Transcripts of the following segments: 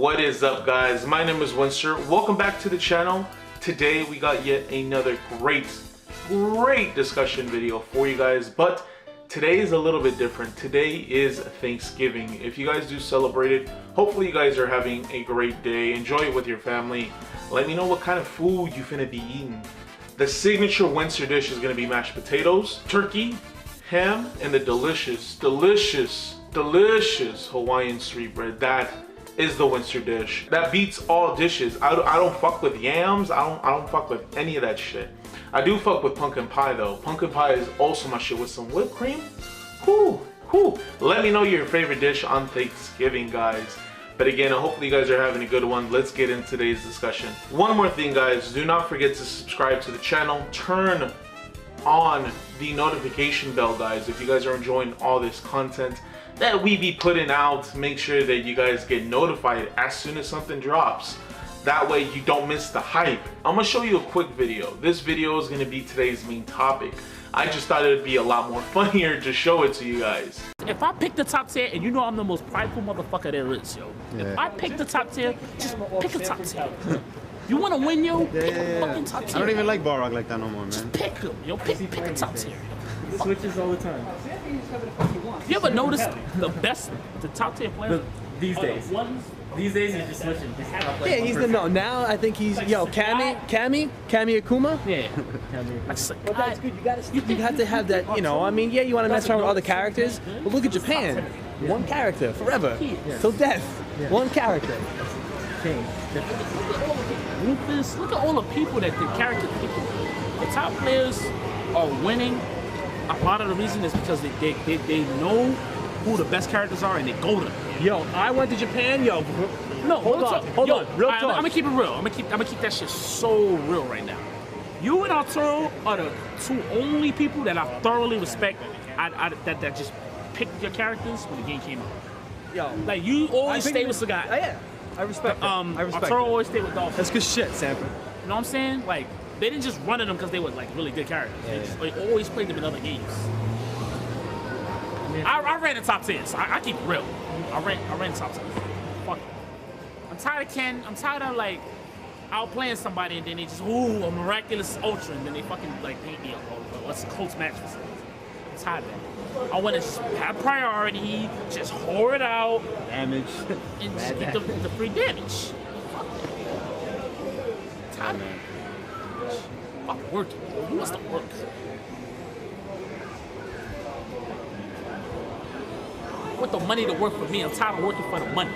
What is up, guys? My name is Wenster. Welcome back to the channel. Today we got yet another great discussion video for you guys, but today is a little bit different. Today is Thanksgiving. If you guys do celebrate it, hopefully you guys are having a great day. Enjoy it with your family. Let me know what kind of food you finna be eating. The signature Wenster dish is gonna be mashed potatoes, turkey, ham, and the delicious Hawaiian sweet bread. That is the Wenster dish. That beats all dishes. I don't fuck with yams. I don't fuck with any of that shit. I do fuck with pumpkin pie though. Pumpkin pie is also my shit with some whipped cream. Whoo. Let me know your favorite dish on Thanksgiving, guys. But again, hopefully you guys are having a good one. Let's get into today's discussion. One more thing, guys. Do not forget to subscribe to the channel. Turn on the notification bell, guys, if you guys are enjoying all this content that we be putting out. Make sure that you guys get notified as soon as something drops. That way you don't miss the hype. I'm gonna show you a quick video. This video is gonna be today's main topic. I just thought it would be a lot more funnier to show it to you guys. If I pick the top tier, and you know I'm the most prideful motherfucker there is, yo. Yeah. If I pick the top tier, just pick a top tier. You wanna win, yo? Pick a fucking top tier. I don't even like Balrog like that no more, man. Just pick him, yo. Pick a top tier. He switches all the time. You ever notice the top tier players? These days. These days he's just switching. Yeah, he's the no. Now I think he's Kami Akuma. Yeah. That's good. You have to have that. You know, I mean, yeah, you want to mess around with other characters, but look at Japan. One character forever till death. One character. Rufus, look at all the people that the character people. The top players are winning. A lot of the reason is because they know who the best characters are and they go to them. Yo, I went to Japan, yo. No, hold on, real talk. I'm gonna keep it real. I'm gonna keep that shit so real right now. You and Arturo are the two only people that I thoroughly respect. That just picked your characters when the game came out. Yo, like you always stay with Sagat. Yeah, I respect. I respect. Arturo always stayed with Dolphin. That's good shit, Sanford. You know what I'm saying? Like they didn't just run at them because they were like really good characters. They always played them in other games. I ran the top 10, so I keep it real. I ran the top 10. Fuck it. I'm tired of Ken. I'm tired of like outplaying somebody and then they just a miraculous ultra and then they fucking like beat me up. What's a close match for something? I'm tired of that. I want to just have priority, just whore it out, damage, and just get the free damage. Fuck that. Tired of that. Fuck working. Who wants to work? I want the money to work for me. I'm tired of working for the money.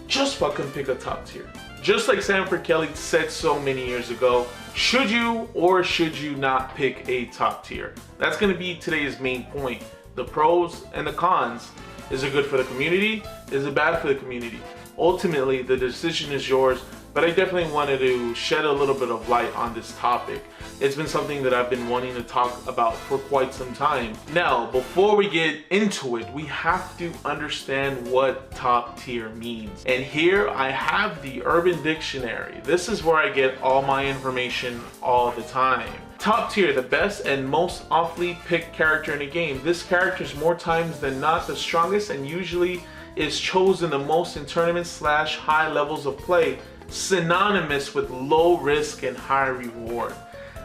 Just fucking pick a top tier. Just like Sanford Kelly said so many years ago, should you or should you not pick a top tier? That's gonna be today's main point. The pros and the cons. Is it good for the community? Is it bad for the community? Ultimately, the decision is yours, but I definitely wanted to shed a little bit of light on this topic. It's been something that I've been wanting to talk about for quite some time. Now, before we get into it, we have to understand what top tier means. And here I have the Urban Dictionary. This is where I get all my information all the time. Top tier, the best and most awfully picked character in a game. This character is more times than not the strongest and usually is chosen the most in tournaments / high levels of play, synonymous with low risk and high reward.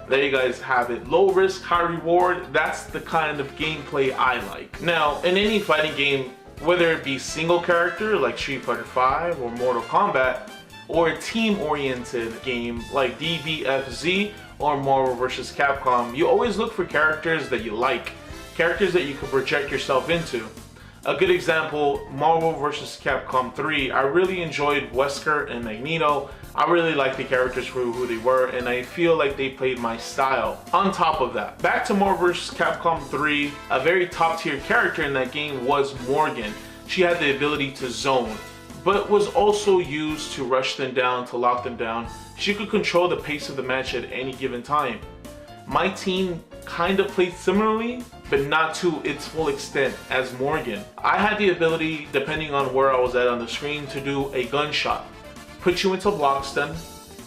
There you guys have it. Low risk, high reward. That's the kind of gameplay I like. Now, in any fighting game, whether it be single character like Street Fighter V or Mortal Kombat, or a team-oriented game like DBFZ or Marvel vs. Capcom, you always look for characters that you like, characters that you can project yourself into. A good example, Marvel vs. Capcom 3, I really enjoyed Wesker and Magneto. I really liked the characters for who they were, and I feel like they played my style. On top of that, back to Marvel vs. Capcom 3, a very top tier character in that game was Morgan. She had the ability to zone, but was also used to rush them down, to lock them down. She could control the pace of the match at any given time. My team kind of played similarly, but not to its full extent as Morgan. I had the ability, depending on where I was at on the screen, to do a gunshot, put you into block stun,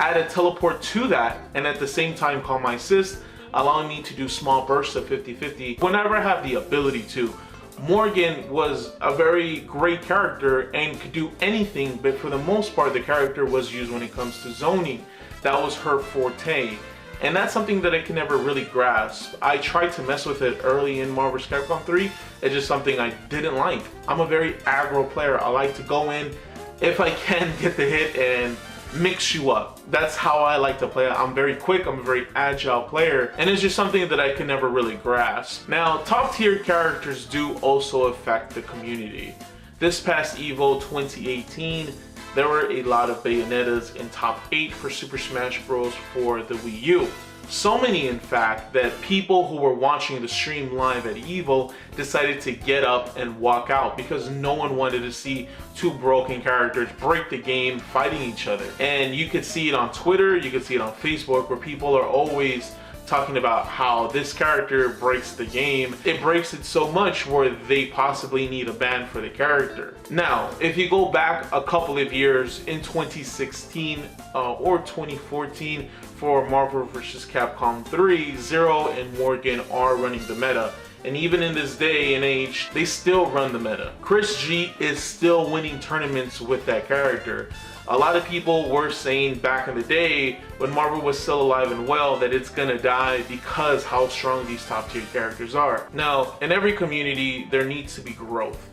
add a teleport to that, and at the same time call my assist, allowing me to do small bursts of 50-50 whenever I have the ability to. Morgan was a very great character and could do anything, but for the most part, the character was used when it comes to zoning. That was her forte. And that's something that I can never really grasp. I tried to mess with it early in Marvel vs. Capcom 3. It's just something I didn't like. I'm a very aggro player. I like to go in, if I can, get the hit and mix you up. That's how I like to play. I'm very quick, I'm a very agile player, and it's just something that I can never really grasp. Now, top tier characters do also affect the community. This past EVO 2018, there were a lot of Bayonettas in top 8 for Super Smash Bros. For the Wii U. So many, in fact, that people who were watching the stream live at EVO decided to get up and walk out because no one wanted to see two broken characters break the game fighting each other. And you could see it on Twitter, you could see it on Facebook, where people are always talking about how this character breaks the game. It breaks it so much where they possibly need a ban for the character. Now, if you go back a couple of years in 2016 or 2014 for Marvel vs. Capcom 3, Zero and Morgan are running the meta. And even in this day and age, they still run the meta. Chris G is still winning tournaments with that character. A lot of people were saying back in the day when Marvel was still alive and well that it's gonna die because how strong these top tier characters are. Now, in every community, there needs to be growth.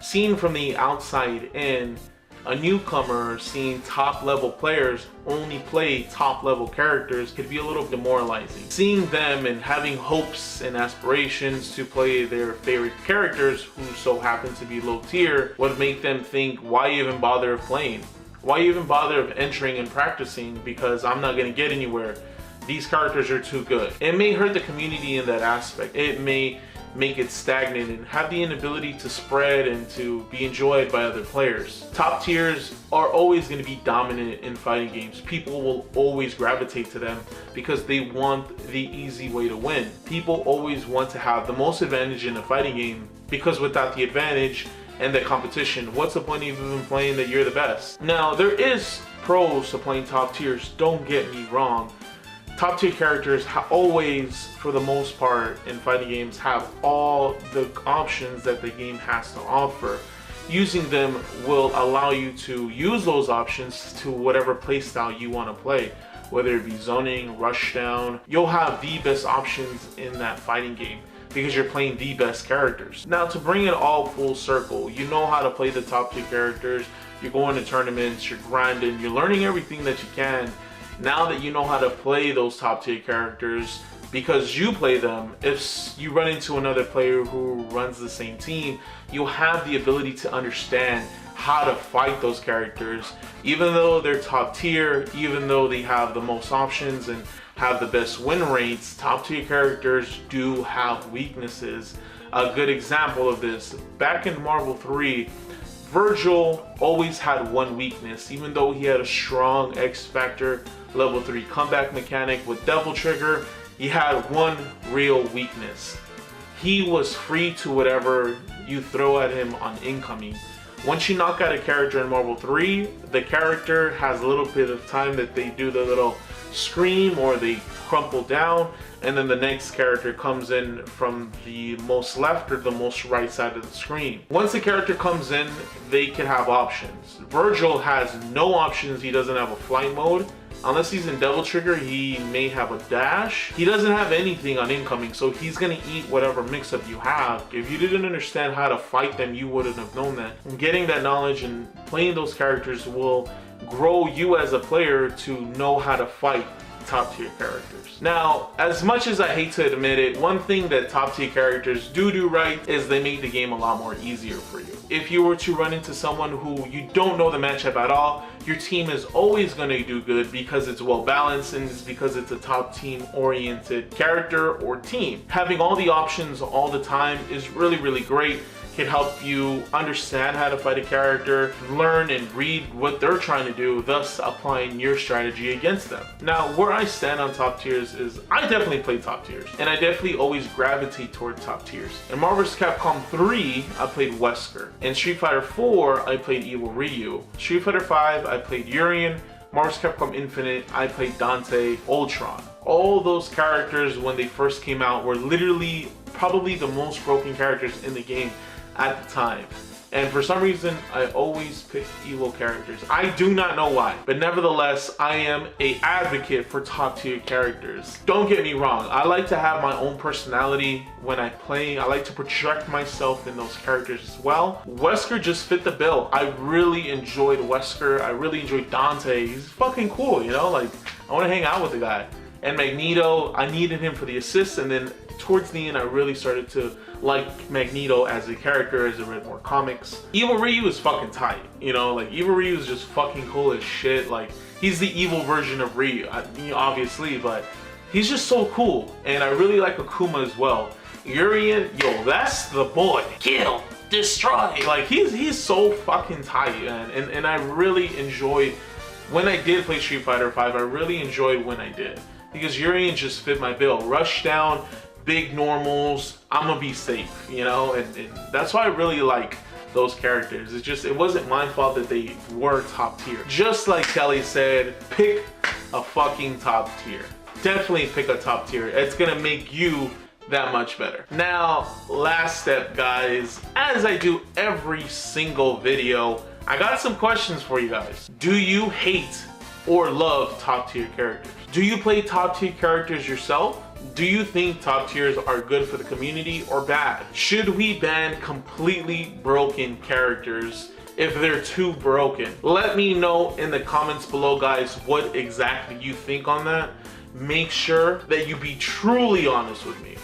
Seen from the outside in, a newcomer seeing top level players only play top level characters could be a little demoralizing. Seeing them and having hopes and aspirations to play their favorite characters who so happen to be low tier would make them think, why even bother playing? Why even bother of entering and practicing, because I'm not gonna get anywhere. These characters are too good. It may hurt the community in that aspect. It may make it stagnant and have the inability to spread and to be enjoyed by other players. Top tiers are always going to be dominant in fighting games. People will always gravitate to them because they want the easy way to win. People always want to have the most advantage in a fighting game, because without the advantage and the competition, what's the point of even playing that you're the best? Now, there is pros to playing top tiers, don't get me wrong. Top tier characters always, for the most part in fighting games, have all the options that the game has to offer. Using them will allow you to use those options to whatever playstyle you want to play. Whether it be zoning, rushdown, you'll have the best options in that fighting game because you're playing the best characters. Now, to bring it all full circle, you know how to play the top tier characters, you're going to tournaments, you're grinding, you're learning everything that you can. Now that you know how to play those top tier characters because you play them, if you run into another player who runs the same team, you'll have the ability to understand how to fight those characters. Even though they're top tier, even though they have the most options and have the best win rates, top tier characters do have weaknesses. A good example of this, back in Marvel 3, Virgil always had one weakness. Even though he had a strong X Factor level 3 comeback mechanic with Devil Trigger, he had one real weakness. He was free to whatever you throw at him on incoming. Once you knock out a character in Marvel 3, the character has a little bit of time that they do the little scream or they crumple down, and then the next character comes in from the most left or the most right side of the screen. Once the character comes in, they can have options. Virgil has no options. He doesn't have a flight mode. Unless he's in Devil Trigger, he may have a dash. He doesn't have anything on incoming, so he's gonna eat whatever mix-up you have. If you didn't understand how to fight them, you wouldn't have known that. And getting that knowledge and playing those characters will grow you as a player to know how to fight top tier characters. Now, as much as I hate to admit it, one thing that top tier characters do right is they make the game a lot more easier for you. If you were to run into someone who you don't know the matchup at all, your team is always going to do good because it's well balanced and it's because it's a top team oriented character or team. Having all the options all the time is really great. Can help you understand how to fight a character, learn and read what they're trying to do, thus applying your strategy against them. Now, where I stand on top tiers is I definitely play top tiers, and I definitely always gravitate toward top tiers. In Marvel vs. Capcom 3, I played Wesker. In Street Fighter 4, I played Evil Ryu. Street Fighter 5, I played Urien. Marvel vs. Capcom Infinite, I played Dante, Ultron. All those characters when they first came out were literally probably the most broken characters in the game at the time. And for some reason, I always pick evil characters. I do not know why, but nevertheless, I am an advocate for top tier characters. Don't get me wrong, I like to have my own personality when I play. I like to project myself in those characters as well. Wesker just fit the bill. I really enjoyed Wesker. I really enjoyed Dante. He's fucking cool, you know? Like, I want to hang out with the guy. And Magneto, I needed him for the assists, and then towards the end, I really started to like Magneto as a character as I read more comics. Evil Ryu is fucking tight, you know? Like, Evil Ryu is just fucking cool as shit. Like, he's the evil version of Ryu, obviously, but he's just so cool. And I really like Akuma as well. Urien, yo, that's the boy. Kill, destroy. Like, he's so fucking tight, man. And I really enjoyed, when I did play Street Fighter V, I really enjoyed when I did. Because Urien just fit my bill. Rush down, big normals, I'm gonna be safe, you know? And that's why I really like those characters. It's just, it wasn't my fault that they were top tier. Just like Kelly said, pick a fucking top tier. Definitely pick a top tier. It's gonna make you that much better. Now, last step, guys. As I do every single video, I got some questions for you guys. Do you hate or love top tier characters? Do you play top tier characters yourself? Do you think top tiers are good for the community or bad? Should we ban completely broken characters if they're too broken? Let me know in the comments below, guys, what exactly you think on that. Make sure that you be truly honest with me.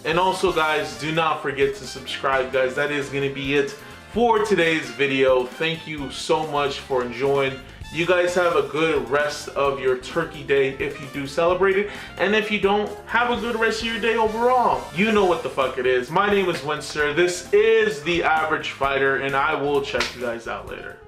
And also, guys, do not forget to subscribe, guys. That is going to be it for today's video. Thank you so much for enjoying. You guys have a good rest of your turkey day if you do celebrate it. And if you don't, have a good rest of your day overall. You know what the fuck it is. My name is Wenster. This is The Average Fighter, and I will check you guys out later.